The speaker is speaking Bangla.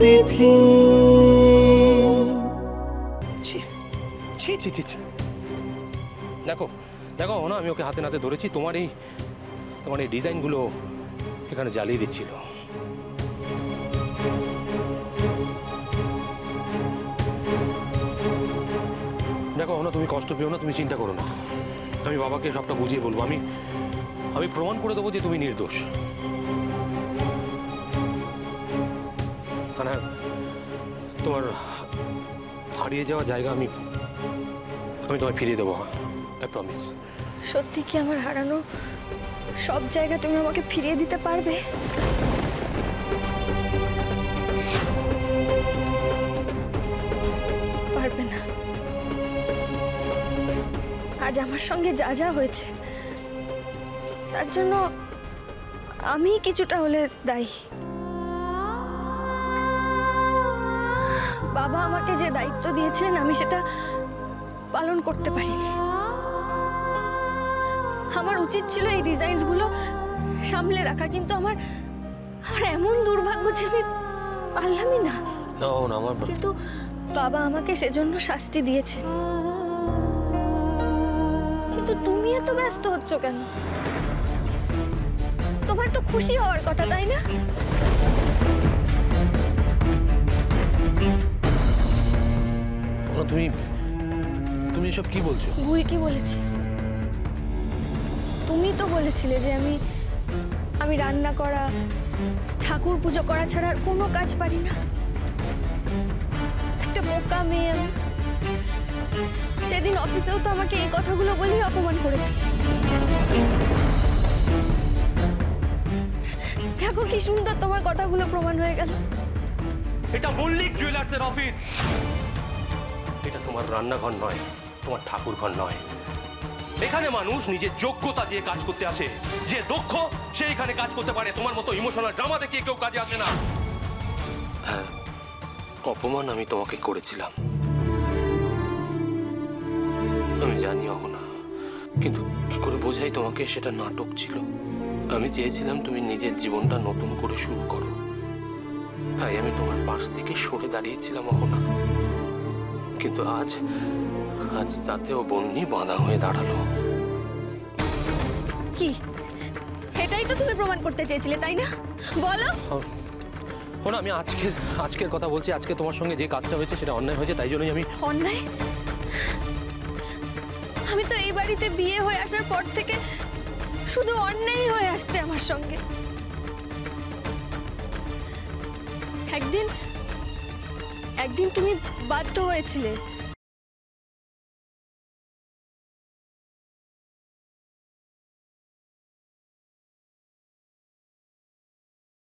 বিধি। দেখো দেখো না, আমি ওকে হাতে নাতে ধরেছি, তোমার এই ডিজাইনগুলো এখানে জ্বালিয়ে দিচ্ছিল। দেখো না, তুমি কষ্ট পেও না, তুমি চিন্তা করো না, আমি বাবাকে সবটা বুঝিয়ে বলবো। আমি প্রমাণ করে দেবো যে তুমি নির্দোষ। হ্যাঁ, তোমার হারিয়ে যাওয়া জায়গা আমি তোমায় ফিরিয়ে দেবো, আই প্রমিস। সত্যি কি আমার হারানো সব জায়গা তুমি আমাকে ফিরিয়ে দিতে পারবে? পারবে না। আজ আমার সঙ্গে যা যা হয়েছে তার জন্য আমি কিছুটা হলে দায়ী। বাবা আমাকে যে দায়িত্ব দিয়েছেন আমি সেটা পালন করতে পারিনি। আমার উচিত ছিল এই ডিজাইনগুলো সামলে রাখা, কিন্তু আমার এমন দুর্ভাগ্য যে আমি পারলামই না। কিন্তু বাবা আমাকে সেজন্য শাস্তি দিয়েছেন। কিন্তু তুমি এত ব্যস্ত হচ্ছ কেন? তোমার তো খুশি হওয়ার কথা, তাই না? তুমি এসব কি বলছো? ভুল কি বলেছি? তুমি তো বলেছিলে যে আমি রান্না করা, ঠাকুর পুজো করা ছাড়া আর কোনো কাজ পারি না। একটা বোকা মেয়ে আমি। সেদিন অফিসেও তো আমাকে এই কথাগুলো বলেই অপমান করেছে। দেখো কি সুন্দর তোমার কথাগুলো প্রমাণ হয়ে গেল। এটা মল্লিক জুয়েলার্সের অফিস। এটা তোমার রান্নাঘর নয়, তোমার ঠাকুর ঘর নয়। এখানে মানুষ নিজের যোগ্যতা দিয়ে কাজ করতে আসে। যে দক্ষ সে এখানে কাজ করতে পারে। তোমার মতো ইমোশনাল ড্রামা দেখিয়ে কেউ কাজে আসে না। হ্যাঁ, অপমান আমি তোমাকে করেছিলাম, আমি জানি অহনা, কিন্তু কি করে বোঝাই তোমাকে সেটা নাটক ছিল। আমি চেয়েছিলাম তুমি নিজের জীবনটা নতুন করে শুরু করো, তাই আমি তোমার পাশ থেকে সরে দাঁড়িয়েছিলাম অহনা। কিন্তু আজ তাতেও বন্যি বাঁধা হয়ে দাঁড়ালো। কি এটাই তো তুমি প্রমাণ করতে চেয়েছিলে, তাই না? বলো। শোনো, আমি আজকের কথা বলছি। আজকে তোমার সঙ্গে যে কাজটা হয়েছে সেটা অন্যায় হয়েছে, তাই জন্যই আমি। অন্যায়? আমি তো এই বাড়িতে বিয়ে হয়ে আসার পর থেকে শুধু অন্যায় হয়ে আসছে আমার সঙ্গে। একদিন তুমি বাধ্য হয়েছিলে